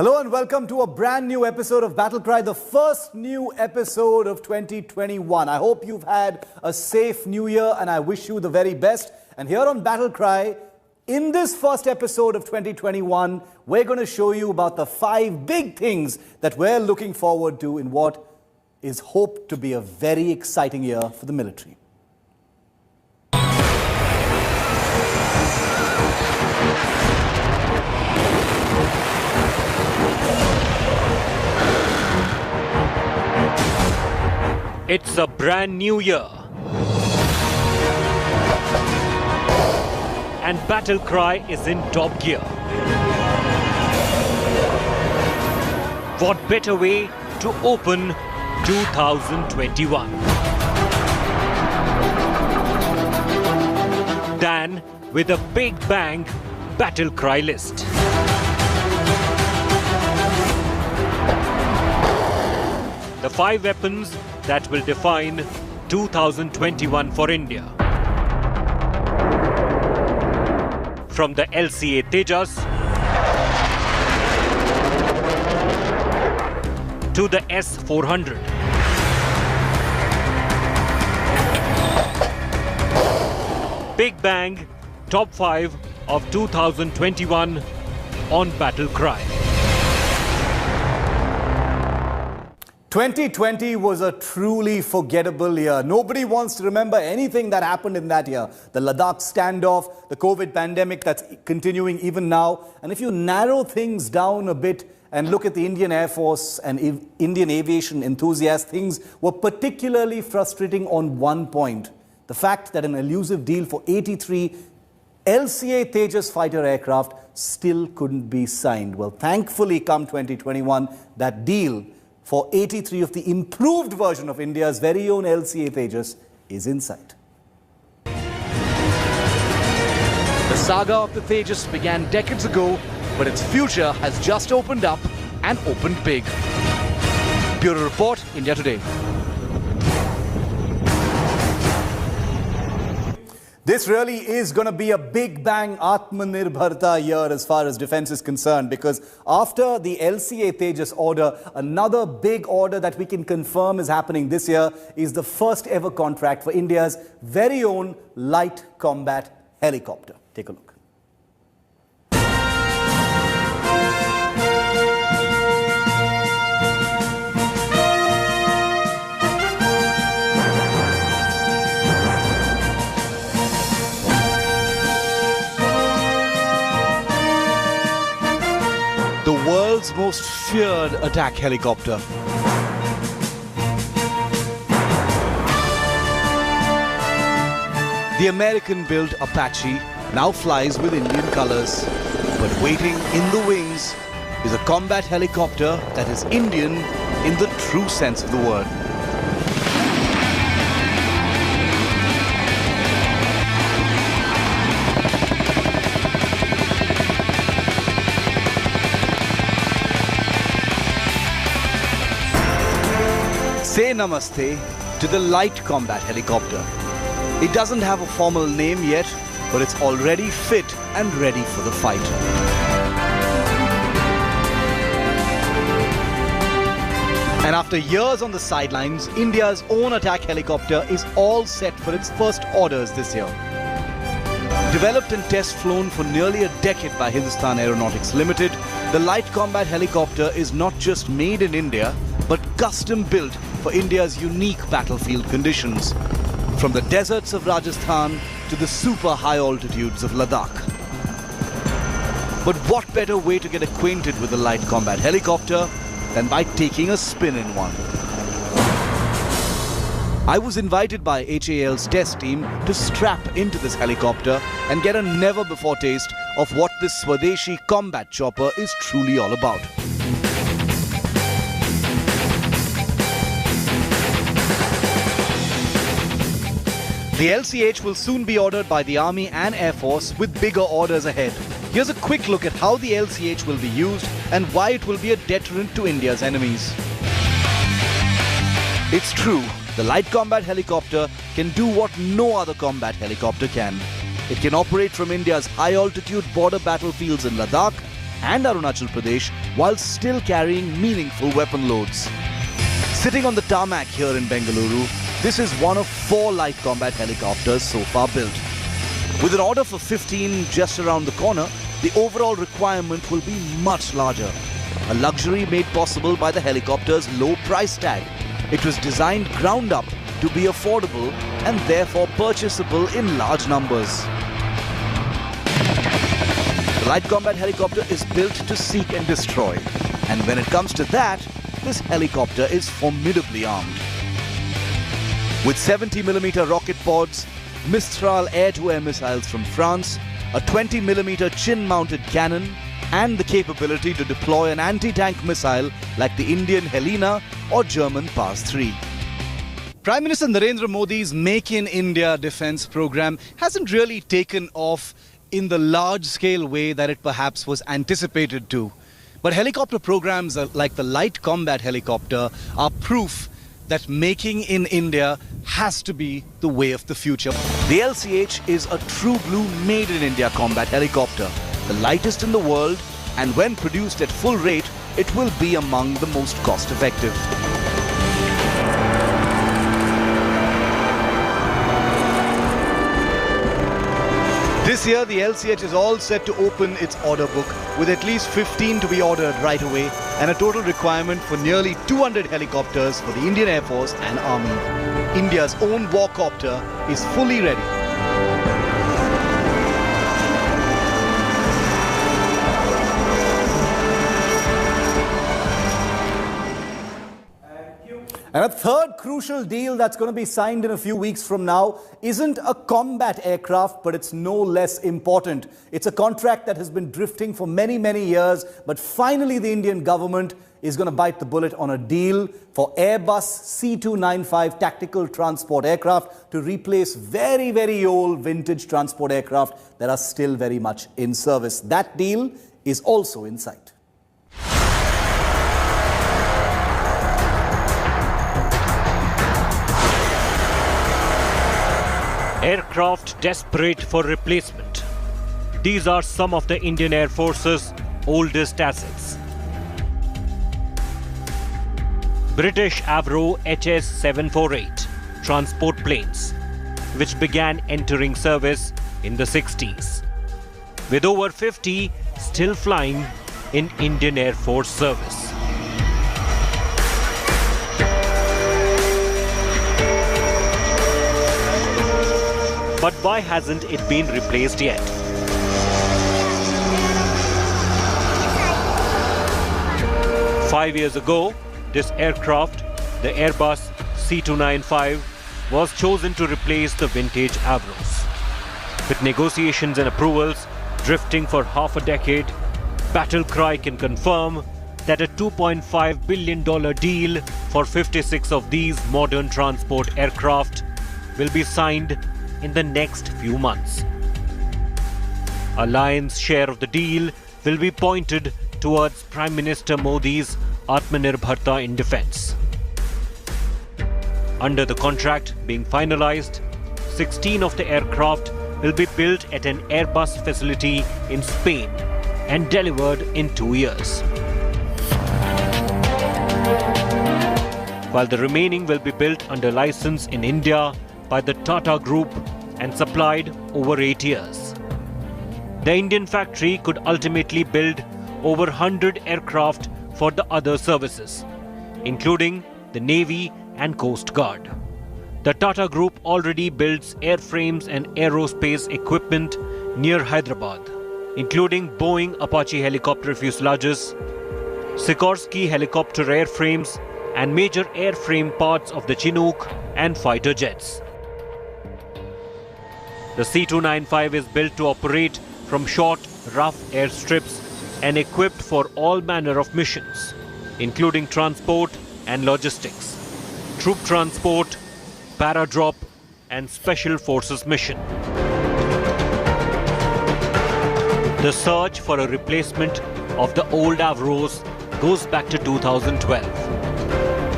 Hello and welcome to a brand new episode of Battle Cry, the first new episode of 2021. I hope you've had a safe new year and I wish you the very best. And here on Battle Cry, in this first episode of 2021, we're going to show you about the 5 big things that we're looking forward to in what is hoped to be a very exciting year for the military. It's a brand new year. And Battle Cry is in top gear. What better way to open 2021 than with a big bang Battle Cry list. The 5 weapons that will define 2021 for India. From the LCA Tejas to the S-400. Big Bang Top 5 of 2021 on Battle Cry. 2020 was a truly forgettable year. Nobody wants to remember anything that happened in that year. The Ladakh standoff, the COVID pandemic that's continuing even now. And if you narrow things down a bit and look at the Indian Air Force and Indian aviation enthusiasts, things were particularly frustrating on one point. The fact that an elusive deal for 83 LCA Tejas fighter aircraft still couldn't be signed. Well, thankfully, come 2021, that deal for 83 of the improved version of India's very own LCA Tejas is in sight. The saga of the Tejas began decades ago, but its future has just opened up and opened big. Bureau Report, India Today. This really is going to be a big bang Atmanirbharta year as far as defense is concerned, because after the LCA Tejas order, another big order that we can confirm is happening this year is the first ever contract for India's very own light combat helicopter. Take a look. The world's most feared attack helicopter. The American-built Apache now flies with Indian colors, but waiting in the wings is a combat helicopter that is Indian in the true sense of the word. Say namaste to the light combat helicopter. It doesn't have a formal name yet, but it's already fit and ready for the fight. And after years on the sidelines, India's own attack helicopter is all set for its first orders this year. Developed and test flown for nearly a decade by Hindustan Aeronautics Limited, the light combat helicopter is not just made in India, but custom built for India's unique battlefield conditions, from the deserts of Rajasthan to the super high altitudes of Ladakh. But what better way to get acquainted with a light combat helicopter than by taking a spin in one? I was invited by HAL's test team to strap into this helicopter and get a never-before taste of what this Swadeshi combat chopper is truly all about. The LCH will soon be ordered by the Army and Air Force with bigger orders ahead. Here's a quick look at how the LCH will be used and why it will be a deterrent to India's enemies. It's true, the light combat helicopter can do what no other combat helicopter can. It can operate from India's high-altitude border battlefields in Ladakh and Arunachal Pradesh while still carrying meaningful weapon loads. Sitting on the tarmac here in Bengaluru, this is one of 4 light combat helicopters so far built. With an order for 15 just around the corner, the overall requirement will be much larger. A luxury made possible by the helicopter's low price tag. It was designed ground up to be affordable and therefore purchasable in large numbers. The light combat helicopter is built to seek and destroy. And when it comes to that, this helicopter is formidably armed. With 70mm rocket pods, Mistral air-to-air missiles from France, a 20mm chin-mounted cannon, and the capability to deploy an anti-tank missile like the Indian Helena or German Paz-3. Prime Minister Narendra Modi's Make in India defence programme hasn't really taken off in the large-scale way that it perhaps was anticipated to. But helicopter programs like the light combat helicopter are proof that making in India has to be the way of the future. The LCH is a true blue made in India combat helicopter, the lightest in the world, and when produced at full rate, it will be among the most cost-effective. This year, the LCH is all set to open its order book, with at least 15 to be ordered right away, and a total requirement for nearly 200 helicopters for the Indian Air Force and Army. India's own warcopter is fully ready. And a third crucial deal that's going to be signed in a few weeks from now isn't a combat aircraft, but it's no less important. It's a contract that has been drifting for many, many years, but finally the Indian government is going to bite the bullet on a deal for Airbus C295 tactical transport aircraft to replace very, very old vintage transport aircraft that are still very much in service. That deal is also in sight. Aircraft desperate for replacement. These are some of the Indian Air Force's oldest assets. British Avro HS-748 transport planes, which began entering service in the 60s, with over 50 still flying in Indian Air Force service. But why hasn't it been replaced yet? Five years ago, this aircraft, the Airbus C295, was chosen to replace the vintage Avros. With negotiations and approvals drifting for half a decade, Battle Cry can confirm that a $2.5 billion deal for 56 of these modern transport aircraft will be signed in the next few months. A lion's share of the deal will be pointed towards Prime Minister Modi's Atmanirbharta in defence. Under the contract being finalised, 16 of the aircraft will be built at an Airbus facility in Spain and delivered in 2 years, while the remaining will be built under license in India by the Tata Group and supplied over 8 years. The Indian factory could ultimately build over 100 aircraft for the other services, including the Navy and Coast Guard. The Tata Group already builds airframes and aerospace equipment near Hyderabad, including Boeing Apache helicopter fuselages, Sikorsky helicopter airframes, and major airframe parts of the Chinook and fighter jets. The C295 is built to operate from short, rough airstrips and equipped for all manner of missions, including transport and logistics, troop transport, paradrop, and special forces mission. The search for a replacement of the old Avros goes back to 2012.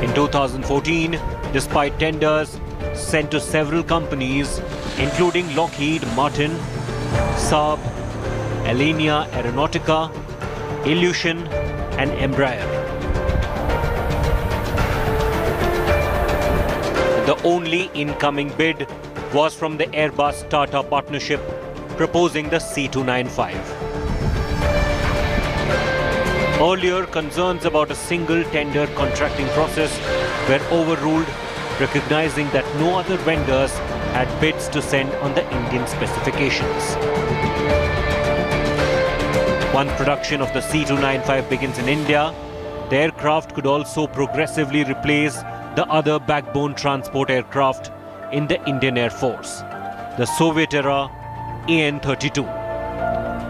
In 2014, despite tenders sent to several companies, including Lockheed Martin, Saab, Alenia Aeronautica, Ilyushin and Embraer. The only incoming bid was from the Airbus-Tata partnership proposing the C295. Earlier, concerns about a single tender contracting process were overruled, recognizing that no other vendors had bids to send on the Indian specifications. Once production of the C295 begins in India, the aircraft could also progressively replace the other backbone transport aircraft in the Indian Air Force, the Soviet-era AN-32,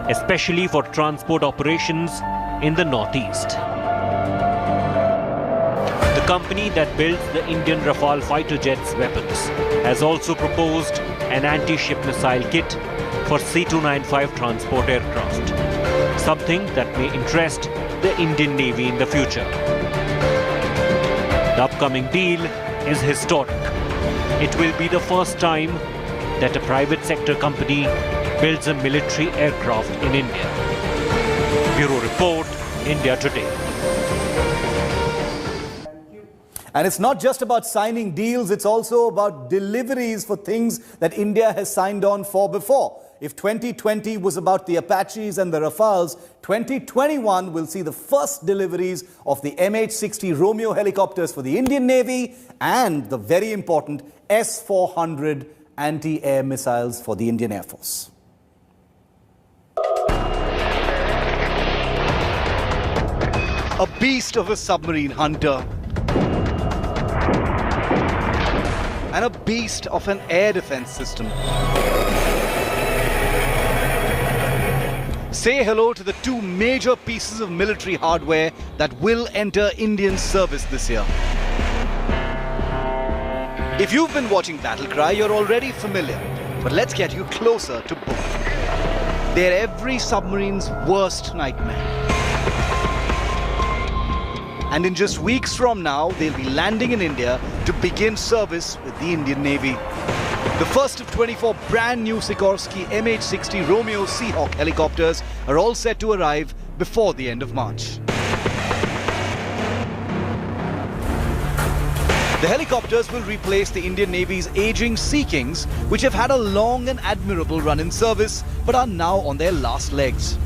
especially for transport operations in the Northeast. The company that builds the Indian Rafale fighter jets weapons has also proposed an anti-ship missile kit for C295 transport aircraft, something that may interest the Indian Navy in the future. The upcoming deal is historic. It will be the first time that a private sector company builds a military aircraft in India. Bureau Report, India Today. And it's not just about signing deals, it's also about deliveries for things that India has signed on for before. If 2020 was about the Apaches and the Rafales, 2021 will see the first deliveries of the MH-60 Romeo helicopters for the Indian Navy and the very important S-400 anti-air missiles for the Indian Air Force. A beast of a submarine hunter and a beast of an air defense system. Say hello to the two major pieces of military hardware that will enter Indian service this year. If you've been watching Battle Cry, you're already familiar, but let's get you closer to both. They're every submarine's worst nightmare. And in just weeks from now, they'll be landing in India to begin service with the Indian Navy. The first of 24 brand new Sikorsky MH-60 Romeo Seahawk helicopters are all set to arrive before the end of March. The helicopters will replace the Indian Navy's aging Sea Kings, which have had a long and admirable run in service, but are now on their last legs.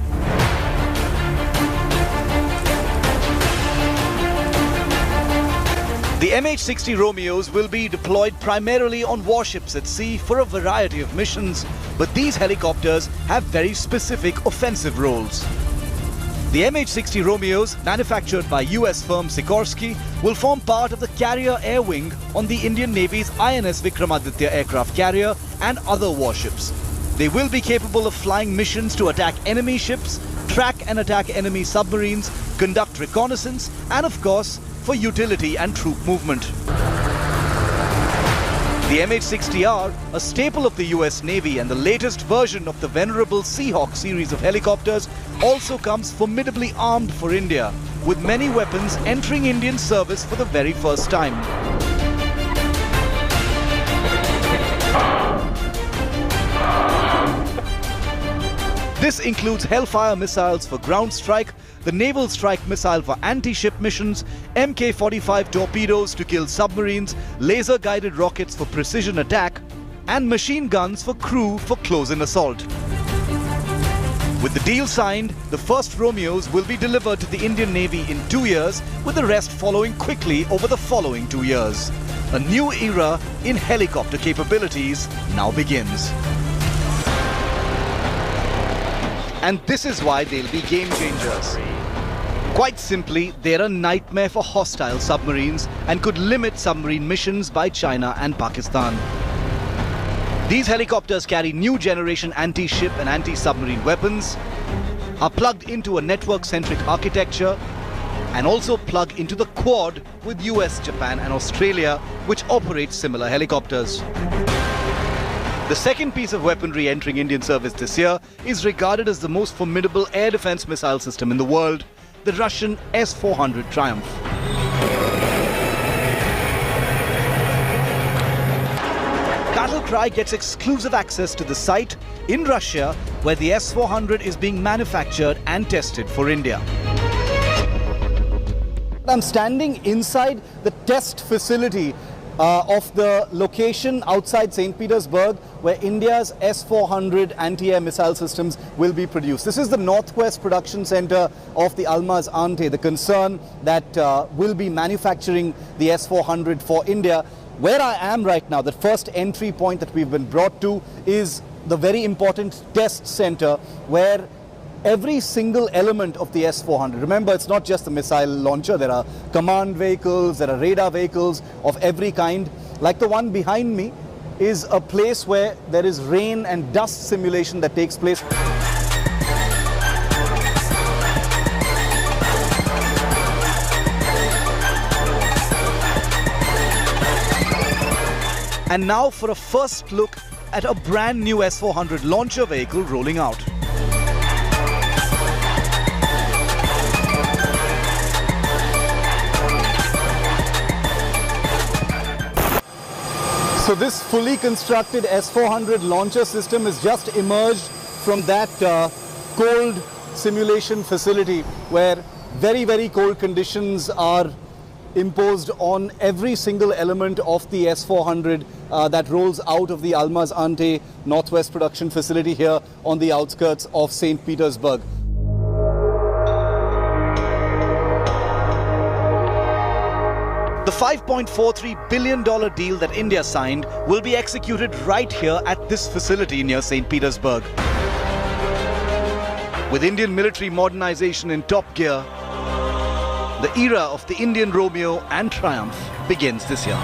The MH-60 Romeos will be deployed primarily on warships at sea for a variety of missions, but these helicopters have very specific offensive roles. The MH-60 Romeos, manufactured by US firm Sikorsky, will form part of the carrier air wing on the Indian Navy's INS Vikramaditya aircraft carrier and other warships. They will be capable of flying missions to attack enemy ships, track and attack enemy submarines, conduct reconnaissance, and of course, for utility and troop movement. The MH-60R, a staple of the US Navy and the latest version of the venerable Seahawk series of helicopters, also comes formidably armed for India, with many weapons entering Indian service for the very first time. This includes Hellfire missiles for ground strike, the Naval Strike Missile for anti-ship missions, Mk-45 torpedoes to kill submarines, laser-guided rockets for precision attack, and machine guns for crew for close-in assault. With the deal signed, the first Romeos will be delivered to the Indian Navy in 2 years, with the rest following quickly over the following 2 years. A new era in helicopter capabilities now begins. And this is why they'll be game changers. Quite simply, they're a nightmare for hostile submarines and could limit submarine missions by China and Pakistan. These helicopters carry new generation anti-ship and anti-submarine weapons, are plugged into a network-centric architecture, and also plug into the Quad with US, Japan and Australia, which operate similar helicopters. The second piece of weaponry entering Indian service this year is regarded as the most formidable air defense missile system in the world, the Russian S-400 Triumph. Battle Cry gets exclusive access to the site in Russia, where the S-400 is being manufactured and tested for India. I'm standing inside the test facility of the location outside St. Petersburg where India's S-400 anti-air missile systems will be produced. This is the Northwest Production Center of the Almaz Ante, the concern that will be manufacturing the S-400 for India. Where I am right now, the first entry point that we've been brought to is the very important test center where every single element of the S-400, remember it's not just the missile launcher, there are command vehicles, there are radar vehicles of every kind. Like the one behind me is a place where there is rain and dust simulation that takes place. And now for a first look at a brand new S-400 launcher vehicle rolling out. So this fully constructed S-400 launcher system has just emerged from that cold simulation facility where very, very cold conditions are imposed on every single element of the S-400 that rolls out of the Almaz Ante Northwest Production Facility here on the outskirts of St. Petersburg. The $5.43 billion deal that India signed will be executed right here at this facility near St. Petersburg. With Indian military modernization in top gear, the era of the Indian Romeo and Triumph begins this year.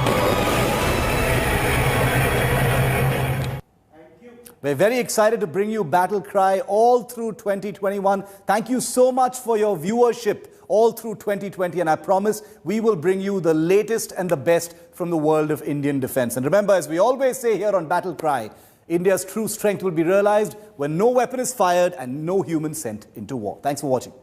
We're very excited to bring you Battle Cry all through 2021. Thank you so much for your viewership all through 2020, and I promise we will bring you the latest and the best from the world of Indian defense. And remember, as we always say here on Battle Cry, India's true strength will be realized when no weapon is fired and no human sent into war. Thanks for watching.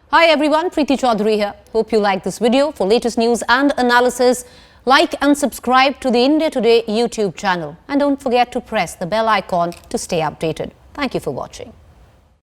Hi everyone, Preeti Chaudhary here. Hope you like this video. For latest news and analysis, like and subscribe to the India Today YouTube channel. And don't forget to press the bell icon to stay updated. Thank you for watching.